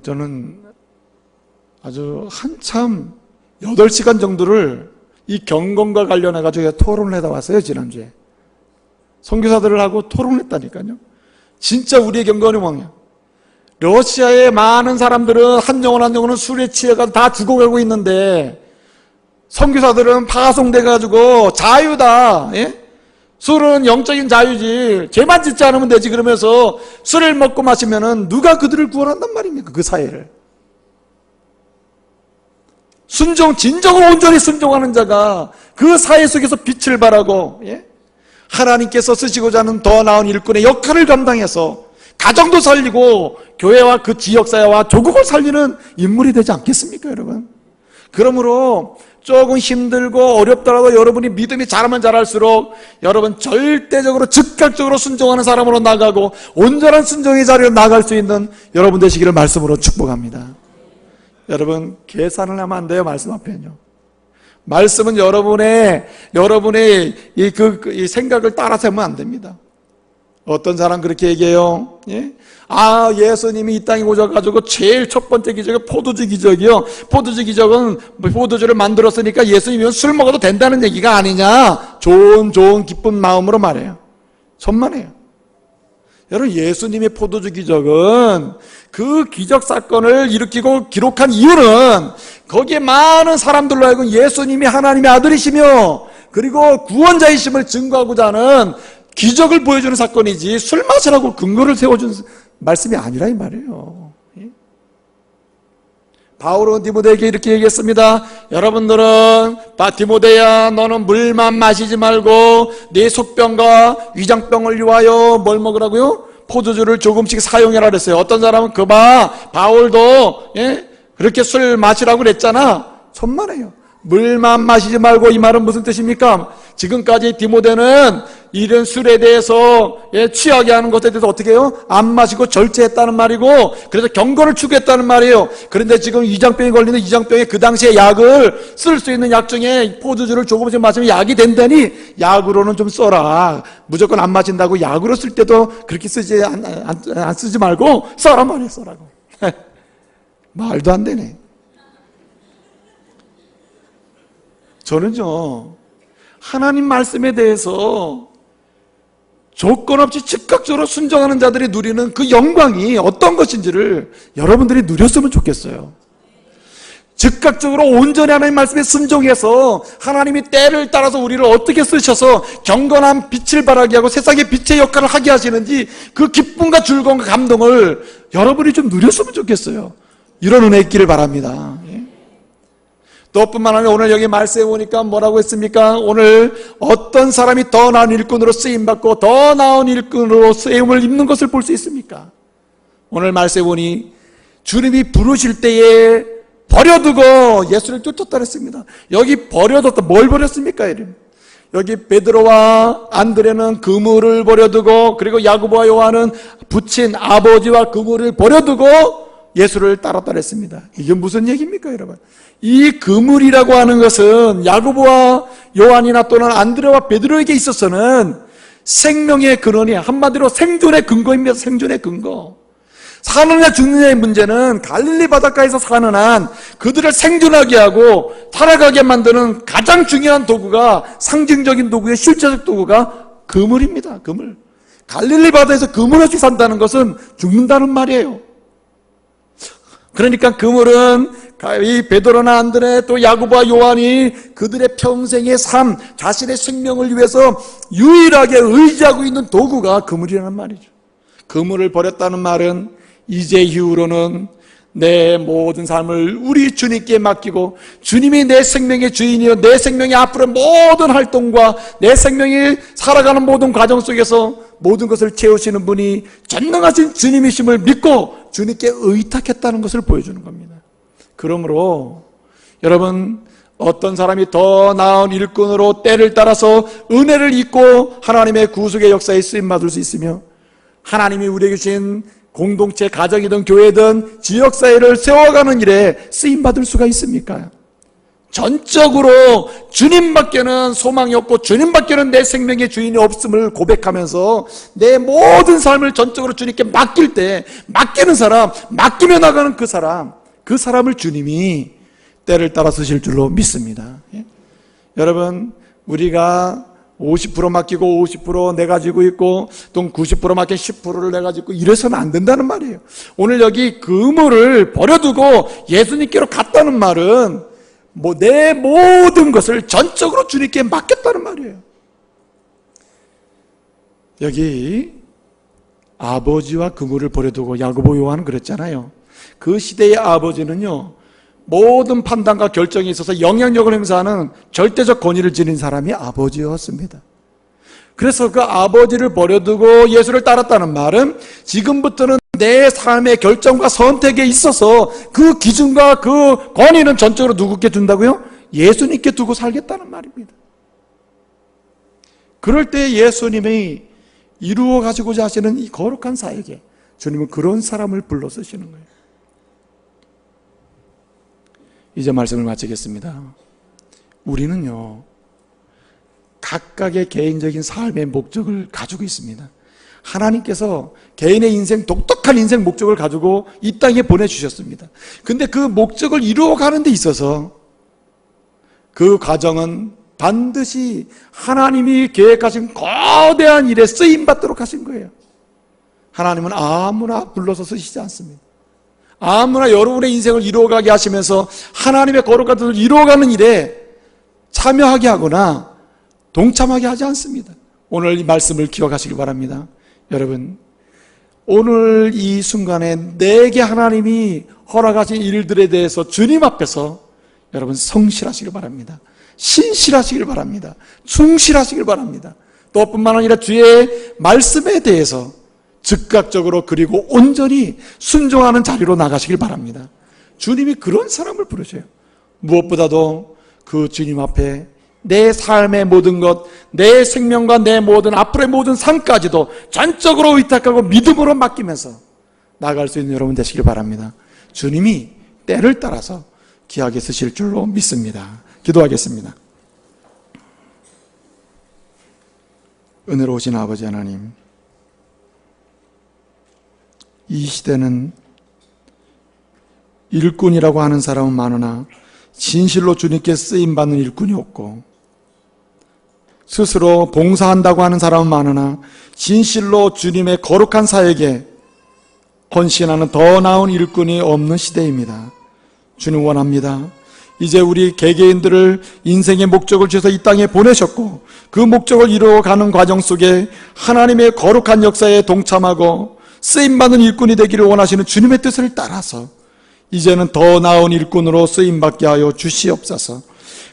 저는 아주 한참 8시간 정도를 이 경건과 관련해가지고 토론을 하다 왔어요 지난주에. 선교사들을 하고 토론을 했다니까요. 진짜 우리의 경건이 뭐냐, 러시아의 많은 사람들은 한 영혼은 술에 취해가지고 다 죽어가고 있는데 선교사들은 파송돼가지고 자유다, 술은 영적인 자유지, 죄만 짓지 않으면 되지, 그러면서 술을 먹고 마시면은 누가 그들을 구원한단 말입니까? 그 사회를. 진정으로 온전히 순종하는 자가 그 사회 속에서 빛을 발하고 하나님께서 쓰시고자 하는 더 나은 일꾼의 역할을 감당해서 가정도 살리고 교회와 그 지역사회와 조국을 살리는 인물이 되지 않겠습니까 여러분? 그러므로 조금 힘들고 어렵더라도 여러분이 믿음이 자라면 자랄수록 여러분 절대적으로 즉각적으로 순종하는 사람으로 나가고 온전한 순종의 자리로 나갈 수 있는 여러분 되시기를 말씀으로 축복합니다. 여러분 계산을 하면 안 돼요. 말씀 앞에는요. 말씀은 여러분의 이 생각을 따라서 하면 안 됩니다. 어떤 사람 그렇게 얘기해요. 예? 예수님이 이 땅에 오셔가지고 제일 첫 번째 기적이 포도주 기적이요. 포도주 기적은 포도주를 만들었으니까 예수님은 술 먹어도 된다는 얘기가 아니냐. 좋은 기쁜 마음으로 말해요. 천만에요. 여러분, 예수님의 포도주 기적은 그 기적 사건을 일으키고 기록한 이유는 거기에 많은 사람들로 하여금 예수님이 하나님의 아들이시며 그리고 구원자이심을 증거하고자 하는 기적을 보여주는 사건이지 술 마시라고 근거를 세워준 말씀이 아니라 이 말이에요. 바울은 디모데에게 이렇게 얘기했습니다. 여러분들은 디모데야, 너는 물만 마시지 말고 네 속병과 위장병을 위하여 뭘 먹으라고요? 포도주를 조금씩 사용해라 그랬어요. 어떤 사람은 바울도 그렇게 술 마시라고 그랬잖아. 천만에요. 물만 마시지 말고, 이 말은 무슨 뜻입니까? 지금까지 디모데는 이런 술에 대해서 취하게 하는 것에 대해서 어떻게 해요? 안 마시고 절제했다는 말이고, 그래서 경건을 추구했다는 말이에요. 그런데 지금 위장병이 걸리는 위장병에 그 당시에 약을 쓸 수 있는 약 중에 포도주를 조금씩 마시면 약이 된다니, 약으로는 좀 써라. 무조건 안 마신다고 약으로 쓸 때도 그렇게 안 쓰지 말고 써라 말이에요. 써라고. 말도 안 되네. 저는요, 하나님 말씀에 대해서 조건 없이 즉각적으로 순종하는 자들이 누리는 그 영광이 어떤 것인지를 여러분들이 누렸으면 좋겠어요. 즉각적으로 온전히 하나님 말씀에 순종해서 하나님이 때를 따라서 우리를 어떻게 쓰셔서 경건한 빛을 발하게 하고 세상의 빛의 역할을 하게 하시는지 그 기쁨과 즐거움과 감동을 여러분이 좀 누렸으면 좋겠어요. 이런 은혜 있기를 바랍니다. 또 뿐만 아니라 오늘 여기 말씀에 보니까 뭐라고 했습니까? 오늘 어떤 사람이 더 나은 일꾼으로 쓰임받고 더 나은 일꾼으로 쓰임을 입는 것을 볼 수 있습니까? 오늘 말씀에 보니 주님이 부르실 때에 버려두고 예수를 쫓았다 그랬습니다. 여기 버려뒀다. 뭘 버렸습니까? 여기 베드로와 안드레는 그물을 버려두고, 그리고 야고보와 요한은 부친 아버지와 그물을 버려두고 예수를 따랐다 그랬습니다. 이게 무슨 얘기입니까, 여러분? 이 그물이라고 하는 것은 야고보와 요한이나 또는 안드레와 베드로에게 있어서는 생명의 근원이, 한마디로 생존의 근거입니다. 생존의 근거. 사느냐 죽느냐의 문제는 갈릴리 바닷가에서 사는 한 그들을 생존하게 하고 살아가게 만드는 가장 중요한 도구가, 상징적인 도구의 실제적 도구가 그물입니다. 그물. 갈릴리 바다에서 그물 없이 산다는 것은 죽는다는 말이에요. 그러니까 그물은 이 베드로나 안드레 또 야고보와 요한이 그들의 평생의 삶, 자신의 생명을 위해서 유일하게 의지하고 있는 도구가 그물이라는 말이죠. 그물을 버렸다는 말은 이제 이후로는 내 모든 삶을 우리 주님께 맡기고 주님이 내 생명의 주인이요, 내 생명의 앞으로 모든 활동과 내 생명이 살아가는 모든 과정 속에서 모든 것을 채우시는 분이 전능하신 주님이심을 믿고 주님께 의탁했다는 것을 보여주는 겁니다. 그러므로 여러분, 어떤 사람이 더 나은 일꾼으로 때를 따라서 은혜를 입고 하나님의 구속의 역사에 쓰임받을 수 있으며, 하나님이 우리에게 주신 공동체, 가정이든 교회든 지역사회를 세워가는 일에 쓰임받을 수가 있습니까? 전적으로 주님밖에는 소망이 없고 주님밖에는 내 생명의 주인이 없음을 고백하면서 내 모든 삶을 전적으로 주님께 맡길 때, 맡기는 사람, 맡기며 나가는 그 사람을 주님이 때를 따라 쓰실 줄로 믿습니다. 여러분, 우리가 50% 맡기고 50% 내가 지고 있고 또 90% 맡긴 10%를 내가 지고 이래서는 안 된다는 말이에요. 오늘 여기 그물을 버려두고 예수님께로 갔다는 말은 내 모든 것을 전적으로 주님께 맡겼다는 말이에요. 여기 아버지와 그물을 버려두고 야고보 요한은 그랬잖아요. 그 시대의 아버지는요, 모든 판단과 결정에 있어서 영향력을 행사하는 절대적 권위를 지닌 사람이 아버지였습니다. 그래서 그 아버지를 버려두고 예수를 따랐다는 말은 지금부터는 내 삶의 결정과 선택에 있어서 그 기준과 그 권위는 전적으로 누구께 둔다고요? 예수님께 두고 살겠다는 말입니다. 그럴 때 예수님이 이루어 가지고자 하시는 이 거룩한 사역에 주님은 그런 사람을 불러 쓰시는 거예요. 이제 말씀을 마치겠습니다. 우리는요, 각각의 개인적인 삶의 목적을 가지고 있습니다. 하나님께서 개인의 인생, 독특한 인생 목적을 가지고 이 땅에 보내주셨습니다. 근데 그 목적을 이루어가는 데 있어서 그 과정은 반드시 하나님이 계획하신 거대한 일에 쓰임받도록 하신 거예요. 하나님은 아무나 불러서 쓰시지 않습니다. 아무나 여러분의 인생을 이루어가게 하시면서 하나님의 거룩한 뜻을 이루어가는 일에 참여하게 하거나 동참하게 하지 않습니다. 오늘 이 말씀을 기억하시기 바랍니다. 여러분, 오늘 이 순간에 내게 하나님이 허락하신 일들에 대해서 주님 앞에서 여러분 성실하시길 바랍니다. 신실하시길 바랍니다. 충실하시길 바랍니다. 또 뿐만 아니라 주의 말씀에 대해서 즉각적으로 그리고 온전히 순종하는 자리로 나가시길 바랍니다. 주님이 그런 사람을 부르셔요. 무엇보다도 그 주님 앞에 내 삶의 모든 것, 내 생명과 내 모든 앞으로의 모든 삶까지도 전적으로 의탁하고 믿음으로 맡기면서 나아갈 수 있는 여러분 되시길 바랍니다. 주님이 때를 따라서 귀하게 쓰실 줄로 믿습니다. 기도하겠습니다. 은혜로우신 아버지 하나님, 이 시대는 일꾼이라고 하는 사람은 많으나 진실로 주님께 쓰임받는 일꾼이 없고, 스스로 봉사한다고 하는 사람은 많으나 진실로 주님의 거룩한 사역에 헌신하는 더 나은 일꾼이 없는 시대입니다. 주님 원합니다. 이제 우리 개개인들을 인생의 목적을 주셔서 이 땅에 보내셨고 그 목적을 이루어가는 과정 속에 하나님의 거룩한 역사에 동참하고 쓰임받는 일꾼이 되기를 원하시는 주님의 뜻을 따라서 이제는 더 나은 일꾼으로 쓰임받게 하여 주시옵소서.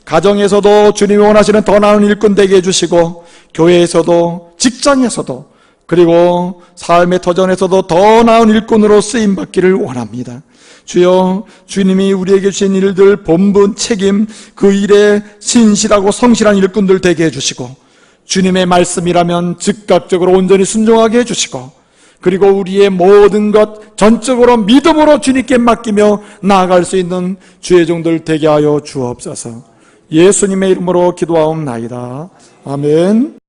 가정에서도 주님이 원하시는 더 나은 일꾼 되게 해주시고, 교회에서도 직장에서도 그리고 삶의 터전에서도 더 나은 일꾼으로 쓰임받기를 원합니다. 주여, 주님이 우리에게 주신 일들 본분 책임 그 일에 신실하고 성실한 일꾼들 되게 해주시고, 주님의 말씀이라면 즉각적으로 온전히 순종하게 해주시고, 그리고 우리의 모든 것 전적으로 믿음으로 주님께 맡기며 나아갈 수 있는 주의 종들 되게 하여 주옵소서. 예수님의 이름으로 기도하옵나이다. 아멘.